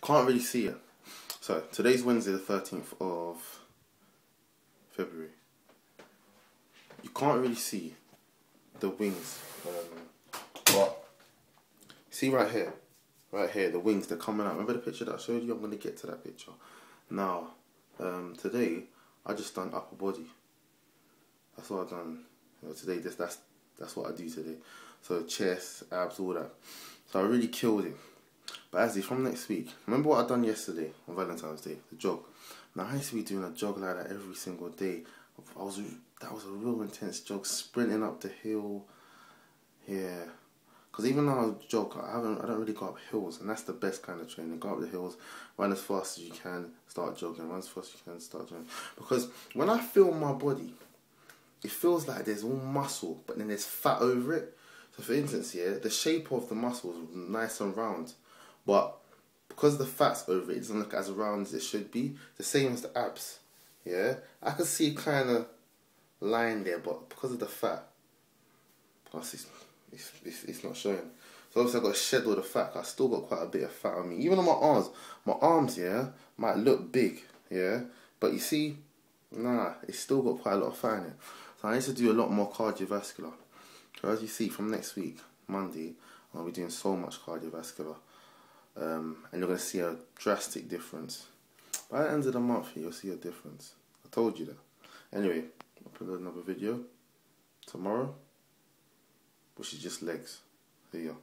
Can't really see it. So today's Wednesday the 13th of February. You can't really see the wings, but see right here, the wings, they're coming out. Remember the picture that I showed you? I'm going to get to that picture. Now, today, I just done upper body. That's what I've done. Today, that's what I do today. So chest, abs, all that. So I really killed it. But as from next week, remember what I done yesterday on Valentine's Day, the jog. Now I used to be doing a jog like that every single day. That was a real intense jog, sprinting up the hill. Yeah, because even though I jog, I don't really go up hills, and that's the best kind of training. Go up the hills, run as fast as you can, start jogging, run as fast as you can, start jogging. Because when I feel my body, it feels like there's all muscle, but then there's fat over it. So for instance, yeah, the shape of the muscle is nice and round, but because the fat's over it, it doesn't look as round as it should be. The same as the abs, yeah. I can see kind of line there, but because of the fat, it's not showing. So obviously I've got to shed all the fat. I still got quite a bit of fat on me. Even on my arms, yeah, might look big, yeah, but you see, nah, it's still got quite a lot of fat in it. So I need to do a lot more cardiovascular. So as you see, from next week, Monday, I'll be doing so much cardiovascular. And you're going to see a drastic difference. By the end of the month, you'll see a difference. I told you that. Anyway, I'll put another video tomorrow, which is just legs. Here you go.